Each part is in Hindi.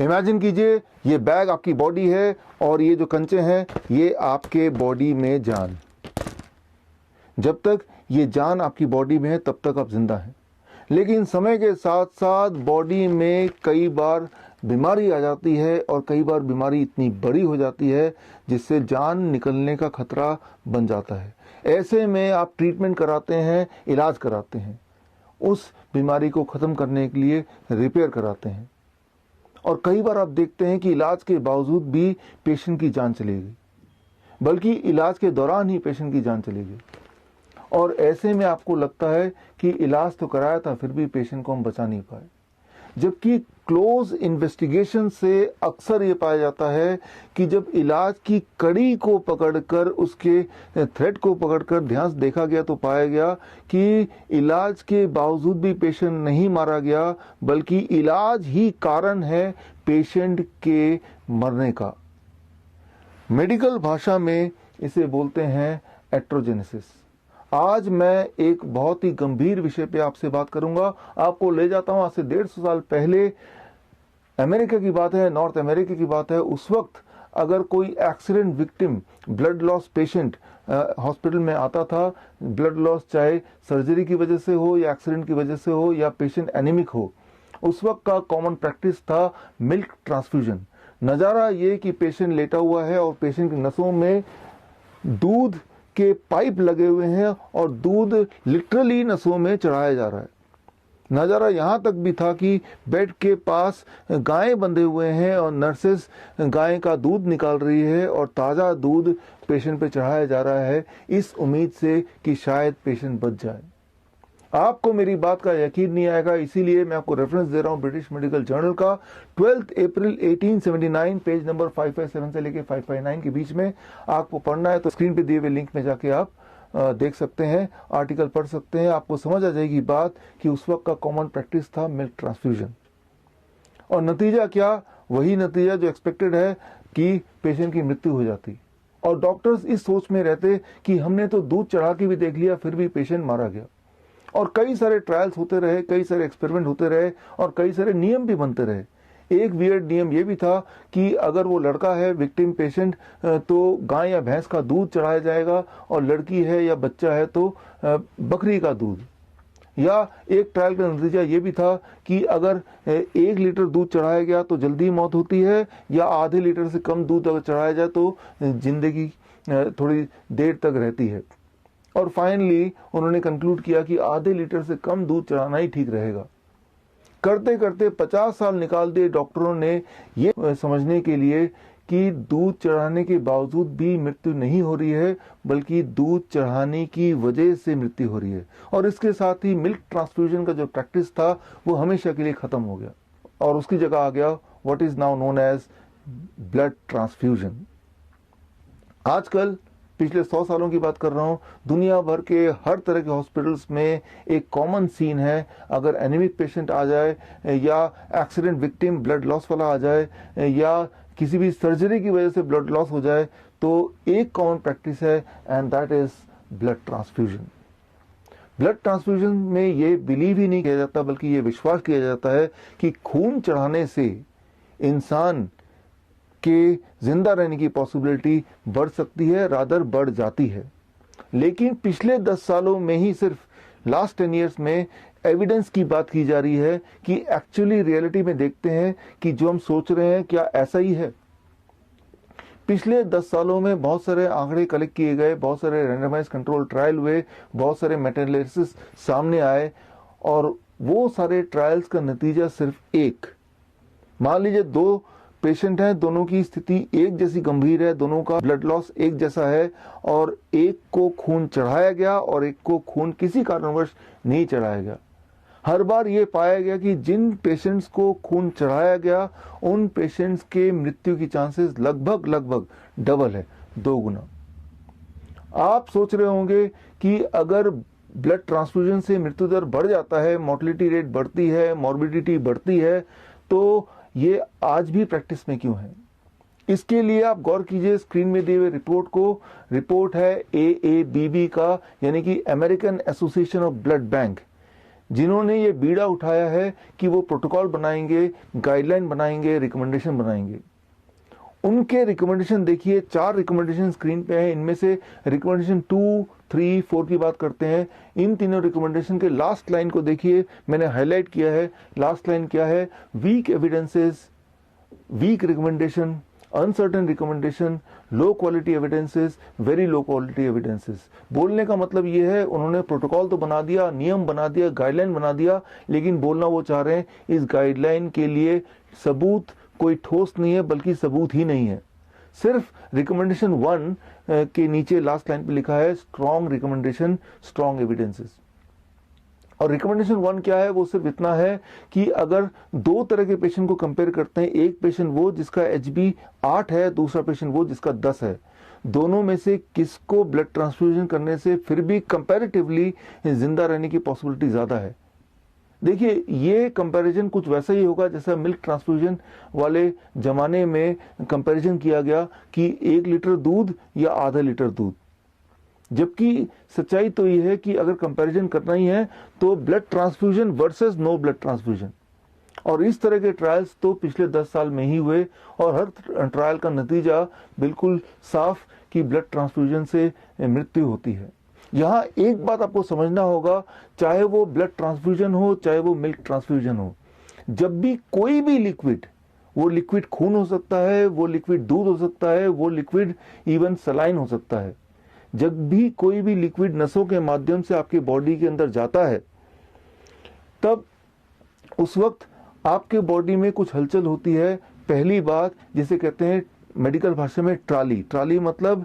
इमेजिन कीजिए ये बैग आपकी बॉडी है और ये जो कंचे हैं ये आपके बॉडी में जान। जब तक ये जान आपकी बॉडी में है तब तक आप जिंदा हैं, लेकिन समय के साथ साथ बॉडी में कई बार बीमारी आ जाती है और कई बार बीमारी इतनी बड़ी हो जाती है जिससे जान निकलने का खतरा बन जाता है। ऐसे में आप ट्रीटमेंट कराते हैं, इलाज कराते हैं, उस बीमारी को ख़त्म करने के लिए रिपेयर कराते हैं। और कई बार आप देखते हैं कि इलाज के बावजूद भी पेशेंट की जान चली गई, बल्कि इलाज के दौरान ही पेशेंट की जान चली गई। और ऐसे में आपको लगता है कि इलाज तो कराया था फिर भी पेशेंट को हम बचा नहीं पाए, जबकि क्लोज इन्वेस्टिगेशन से अक्सर ये पाया जाता है कि जब इलाज की कड़ी को पकड़कर, उसके थ्रेड को पकड़कर ध्यान से देखा गया तो पाया गया कि इलाज के बावजूद भी पेशेंट नहीं मारा गया, बल्कि इलाज ही कारण है पेशेंट के मरने का। मेडिकल भाषा में इसे बोलते हैं एट्रोजेनेसिस। आज मैं एक बहुत ही गंभीर विषय पे आपसे बात करूंगा। आपको ले जाता हूं आज से 150 साल पहले, अमेरिका की बात है, नॉर्थ अमेरिका की बात है। उस वक्त अगर कोई accident victim, blood loss patient hospital में आता था, ब्लड लॉस चाहे सर्जरी की वजह से हो या एक्सीडेंट की वजह से हो या पेशेंट एनीमिक हो, उस वक्त का कॉमन प्रैक्टिस था मिल्क ट्रांसफ्यूजन। नज़ारा ये कि पेशेंट लेटा हुआ है और पेशेंट की नसों में दूध के पाइप लगे हुए हैं और दूध लिटरली नसों में चढ़ाया जा रहा है। नज़ारा यहाँ तक भी था कि बेड के पास गायें बंधे हुए हैं और नर्सेस गाय का दूध निकाल रही है और ताज़ा दूध पेशेंट पे चढ़ाया जा रहा है, इस उम्मीद से कि शायद पेशेंट बच जाए। आपको मेरी बात का यकीन नहीं आएगा, इसीलिए मैं आपको रेफरेंस दे रहा हूं ब्रिटिश मेडिकल जर्नल का 12 अप्रैल 1879, पेज नंबर 557 से लेके 559 के बीच में। आपको पढ़ना है तो स्क्रीन पे दिए हुए लिंक में जाके आप देख सकते हैं, आर्टिकल पढ़ सकते हैं। आपको समझ आ जाएगी बात कि उस वक्त का कॉमन प्रैक्टिस था मिल्क ट्रांसफ्यूजन। और नतीजा क्या? वही नतीजा जो एक्सपेक्टेड है कि पेशेंट की मृत्यु हो जाती। और डॉक्टर्स इस सोच में रहते कि हमने तो दूध चढ़ा के भी देख लिया फिर भी पेशेंट मारा गया। और कई सारे ट्रायल्स होते रहे, कई सारे एक्सपेरिमेंट होते रहे और कई सारे नियम भी बनते रहे। एक वियर्ड नियम ये भी था कि अगर वो लड़का है विक्टिम पेशेंट तो गाय या भैंस का दूध चढ़ाया जाएगा, और लड़की है या बच्चा है तो बकरी का दूध। या एक ट्रायल का नतीजा ये भी था कि अगर 1 लीटर दूध चढ़ाया गया तो जल्दी मौत होती है, या आधे लीटर से कम दूध अगर चढ़ाया जाए तो जिंदगी थोड़ी देर तक रहती है। और फाइनली उन्होंने कंक्लूड किया कि आधे लीटर से कम दूध चढ़ाना ही ठीक रहेगा। करते करते 50 साल निकाल दिए डॉक्टरों ने ये समझने के लिए कि दूध चढ़ाने के बावजूद भी मृत्यु नहीं हो रही है, बल्कि दूध चढ़ाने की वजह से मृत्यु हो रही है। और इसके साथ ही मिल्क ट्रांसफ्यूजन का जो प्रैक्टिस था वो हमेशा के लिए खत्म हो गया और उसकी जगह आ गया what is now known as blood transfusion. आजकल पिछले 100 सालों की बात कर रहा हूं, दुनिया भर के हर तरह के हॉस्पिटल्स में एक कॉमन सीन है। अगर एनीमिक पेशेंट आ जाए या एक्सीडेंट विक्टिम ब्लड लॉस वाला आ जाए या किसी भी सर्जरी की वजह से ब्लड लॉस हो जाए, तो एक कॉमन प्रैक्टिस है and that is blood transfusion. Blood transfusion में ये बिलीव ही नहीं किया जाता, बल्कि ये विश्वास किया जाता है कि खून चढ़ाने से इंसान के जिंदा रहने की पॉसिबिलिटी बढ़ सकती है, रादर बढ़ जाती है। लेकिन पिछले 10 सालों में ही, सिर्फ लास्ट 10 ईयर्स में एविडेंस की बात की जा रही है कि एक्चुअली रियलिटी में देखते हैं कि जो हम सोच रहे हैं क्या ऐसा ही है। पिछले 10 सालों में बहुत सारे आंकड़े कलेक्ट किए गए, बहुत सारे रैंडमाइज कंट्रोल ट्रायल हुए, बहुत सारे मेटाएनालिसिस सामने आए, और वो सारे ट्रायल्स का नतीजा सिर्फ एक। मान लीजिए 2 पेशेंट हैं, दोनों की स्थिति एक जैसी गंभीर है, दोनों का ब्लड लॉस एक जैसा है, और एक को खून चढ़ाया गया और एक को खून किसी कारणवश नहीं चढ़ाया गया। हर बार ये पाया गया कि जिन पेशेंट्स को खून चढ़ाया गया उन पेशेंट्स के मृत्यु की चांसेस लगभग डबल है, 2 गुना। आप सोच रहे होंगे कि अगर ब्लड ट्रांसफ्यूजन से मृत्यु दर बढ़ जाता है, मोर्टेलिटी रेट बढ़ती है, मॉर्बिडिटी बढ़ती है, तो ये आज भी प्रैक्टिस में क्यों है? इसके लिए आप गौर कीजिए स्क्रीन में दिए हुए रिपोर्ट को। रिपोर्ट है AABB का, यानी कि American association of blood bank. जिन्होंने ये बीड़ा उठाया है कि वो प्रोटोकॉल बनाएंगे, गाइडलाइन बनाएंगे, रिकमेंडेशन बनाएंगे। उनके रिकमेंडेशन देखिए, 4 रिकमेंडेशन स्क्रीन पे हैं। इनमें से रिकमेंडेशन 2, 3, 4 की बात करते हैं। इन तीनों रिकमेंडेशन के लास्ट लाइन को देखिए, मैंने हाईलाइट किया है। लास्ट लाइन क्या है? Weak evidences, weak recommendation, uncertain recommendation, low quality evidences, very low quality evidences. बोलने का मतलब ये है, उन्होंने प्रोटोकॉल तो बना दिया, नियम बना दिया, गाइडलाइन बना दिया, लेकिन बोलना वो चाह रहे हैं इस गाइडलाइन के लिए सबूत कोई ठोस नहीं है, बल्कि सबूत ही नहीं है। सिर्फ रिकमेंडेशन 1 के नीचे लास्ट लाइन पे लिखा है स्ट्रॉन्ग रिकमेंडेशन, स्ट्रॉन्ग एविडेंसेस। और रिकमेंडेशन 1 क्या है? वो सिर्फ इतना है कि अगर 2 तरह के पेशेंट को कंपेयर करते हैं, एक पेशेंट वो जिसका HB 8 है, दूसरा पेशेंट वो जिसका 10 है, दोनों में से किसको ब्लड ट्रांसफ्यूजन करने से फिर भी कंपैरेटिवली जिंदा रहने की पॉसिबिलिटी ज्यादा है। देखिए, ये कंपैरिजन कुछ वैसा ही होगा जैसा मिल्क ट्रांसफ्यूजन वाले जमाने में कंपैरिजन किया गया कि 1 लीटर दूध या आधा लीटर दूध। जबकि सच्चाई तो ये है कि अगर कंपैरिजन करना ही है तो blood transfusion versus no blood transfusion. और इस तरह के ट्रायल्स तो पिछले 10 साल में ही हुए, और हर ट्रायल का नतीजा बिल्कुल साफ कि ब्लड ट्रांसफ्यूजन से मृत्यु होती है। यहाँ एक बात आपको समझना होगा, चाहे वो ब्लड ट्रांसफ्यूजन हो, चाहे वो मिल्क ट्रांसफ्यूजन हो, जब भी कोई भी लिक्विड, वो लिक्विड खून हो सकता है, वो लिक्विड दूध हो सकता है, वो लिक्विड इवन सलाइन हो सकता है, जब भी कोई भी लिक्विड नसों के माध्यम से आपके बॉडी के अंदर जाता है, तब उस वक्त आपके बॉडी में कुछ हलचल होती है। पहली बात जिसे कहते हैं मेडिकल भाषा में ट्राली। ट्राली मतलब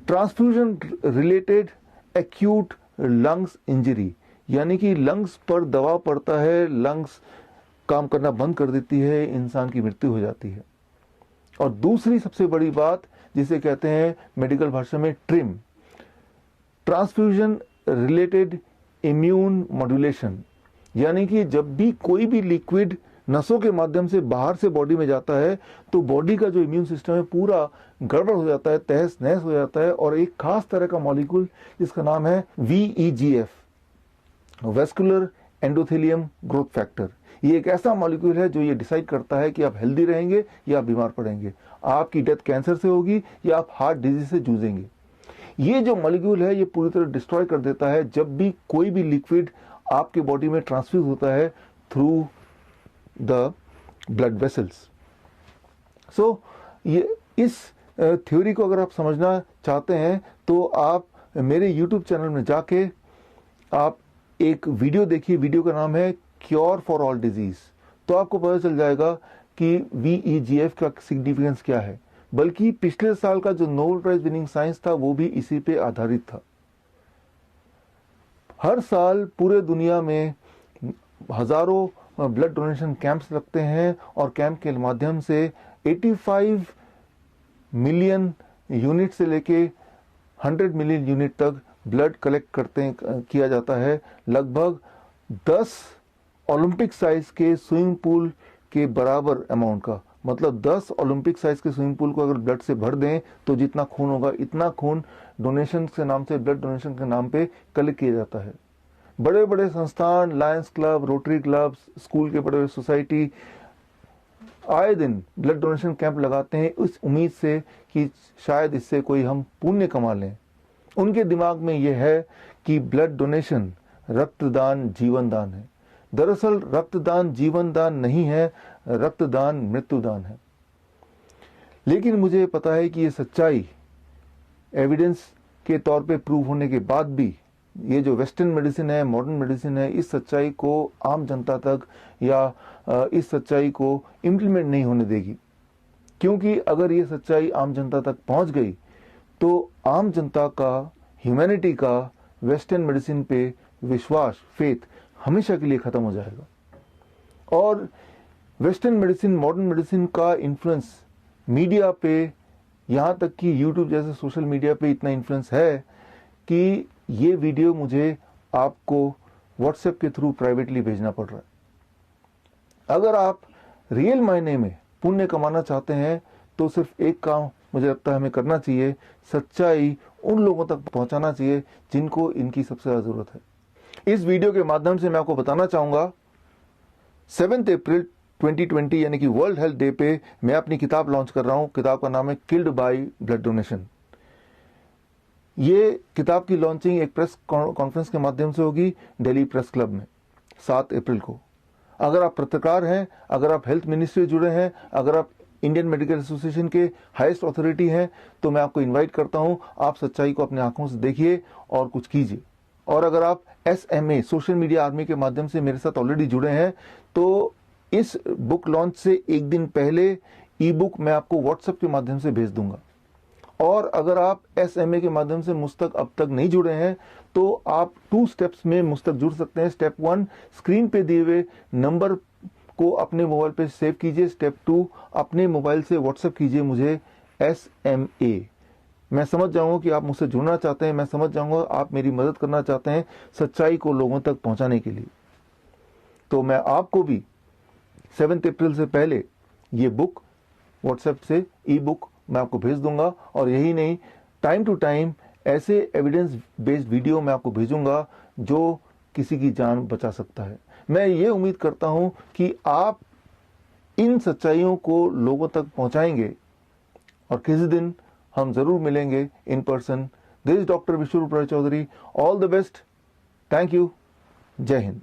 transfusion related acute lungs injury, यानी कि लंग्स पर दबाव पड़ता है, लंग्स काम करना बंद कर देती है, इंसान की मृत्यु हो जाती है। और दूसरी सबसे बड़ी बात जिसे कहते हैं मेडिकल भाषा में trim, transfusion related immune modulation, यानी कि जब भी कोई भी लिक्विड नसों के माध्यम से बाहर से बॉडी में जाता है तो बॉडी का जो इम्यून सिस्टम है पूरा गड़बड़ हो जाता है, तहस नहस हो जाता है। और एक खास तरह का मॉलिक्यूल जिसका नाम है VEGF, vascular endothelium growth factor, ये एक ऐसा मॉलिक्यूल है जो ये डिसाइड करता है कि आप हेल्दी रहेंगे या आप बीमार पड़ेंगे, आपकी डेथ कैंसर से होगी या आप हार्ट डिजीज से जूझेंगे। ये जो मॉलिक्यूल है ये पूरी तरह डिस्ट्रॉय कर देता है जब भी कोई भी लिक्विड आपके बॉडी में ट्रांसफ्यूज होता है थ्रू द ब्लड वेसल्स। सो ये इस थ्योरी को अगर आप समझना चाहते हैं तो आप मेरे YouTube चैनल में जाके आप एक वीडियो देखिए। वीडियो का नाम है क्योर फॉर ऑल डिजीज। तो आपको पता चल जाएगा कि VEGF का सिग्निफिकेंस क्या है। बल्कि पिछले साल का जो नोबेल प्राइज विनिंग साइंस था वो भी इसी पे आधारित था। हर साल पूरे दुनिया में हजारों ब्लड डोनेशन कैंप्स लगते हैं और कैंप के माध्यम से 85 मिलियन यूनिट से लेके 100 मिलियन यूनिट तक ब्लड कलेक्ट किया जाता है। लगभग 10 ओलंपिक साइज के स्विमिंग पूल के बराबर अमाउंट का, मतलब 10 ओलंपिक साइज के स्विमिंग पूल को अगर ब्लड से भर दें तो जितना खून होगा इतना खून डोनेशन के नाम से, ब्लड डोनेशन के नाम पे कलेक्ट किया जाता है। बड़े बड़े संस्थान, Lions club, rotary club, school के बड़े बड़े सोसाइटी आए दिन ब्लड डोनेशन कैंप लगाते हैं इस उम्मीद से कि शायद इससे कोई हम पुण्य कमा लें। उनके दिमाग में यह है कि ब्लड डोनेशन रक्तदान जीवन दान है। दरअसल रक्तदान जीवन दान नहीं है, रक्तदान मृत्युदान है। लेकिन मुझे पता है कि ये सच्चाई एविडेंस के तौर पे प्रूव होने के बाद भी ये जो वेस्टर्न मेडिसिन है, मॉडर्न मेडिसिन है, इस सच्चाई को आम जनता तक या इस सच्चाई को इम्प्लीमेंट नहीं होने देगी। क्योंकि अगर ये सच्चाई आम जनता तक पहुंच गई तो आम जनता का, ह्यूमैनिटी का वेस्टर्न मेडिसिन पे विश्वास, फेथ हमेशा के लिए खत्म हो जाएगा। और वेस्टर्न मेडिसिन, मॉडर्न मेडिसिन का इन्फ्लुएंस मीडिया पे, यहाँ तक कि यूट्यूब जैसे सोशल मीडिया पे इतना इन्फ्लुएंस है कि ये वीडियो मुझे आपको व्हाट्सएप के थ्रू प्राइवेटली भेजना पड़ रहा है। अगर आप रियल मायने में पुण्य कमाना चाहते हैं तो सिर्फ एक काम मुझे लगता है हमें करना चाहिए, सच्चाई उन लोगों तक पहुंचाना चाहिए जिनको इनकी सबसे ज्यादा जरूरत है। इस वीडियो के माध्यम से मैं आपको बताना चाहूंगा 7 अप्रैल 2020 यानी कि वर्ल्ड हेल्थ डे पे मैं अपनी किताब लॉन्च कर रहा हूं। किताब का नाम है किल्ड बाय ब्लड डोनेशन। ये किताब की लॉन्चिंग एक प्रेस कॉन्फ्रेंस के माध्यम से होगी दिल्ली प्रेस क्लब में 7 अप्रैल को। अगर आप पत्रकार हैं, अगर आप हेल्थ मिनिस्ट्री से जुड़े हैं, अगर आप इंडियन मेडिकल एसोसिएशन के हाईएस्ट अथॉरिटी हैं, तो मैं आपको इनवाइट करता हूं, आप सच्चाई को अपने आंखों से देखिए और कुछ कीजिए। और अगर आप SMA सोशल मीडिया आर्मी के माध्यम से मेरे साथ ऑलरेडी जुड़े हैं, तो इस बुक लॉन्च से एक दिन पहले ई बुक मैं आपको व्हाट्सएप के माध्यम से भेज दूंगा। और अगर आप SMA के माध्यम से मुझ तक अब तक नहीं जुड़े हैं, तो आप 2 स्टेप्स में मुझ तक जुड़ सकते हैं। स्टेप 1, स्क्रीन पे दिए हुए नंबर को अपने मोबाइल पे सेव कीजिए। स्टेप 2, अपने मोबाइल से व्हाट्सएप कीजिए मुझे SMA। मैं समझ जाऊंगा कि आप मुझसे जुड़ना चाहते हैं, मैं समझ जाऊंगा आप मेरी मदद करना चाहते हैं सच्चाई को लोगों तक पहुंचाने के लिए। तो मैं आपको भी 7 अप्रैल से पहले ये बुक व्हाट्सएप से ई बुक मैं आपको भेज दूंगा। और यही नहीं, टाइम टू टाइम ऐसे एविडेंस बेस्ड वीडियो मैं आपको भेजूंगा जो किसी की जान बचा सकता है। मैं ये उम्मीद करता हूं कि आप इन सच्चाइयों को लोगों तक पहुंचाएंगे और किसी दिन हम जरूर मिलेंगे in person. This is doctor Biswaroop Roy Chowdhury. All the best. Thank you. Jai Hind.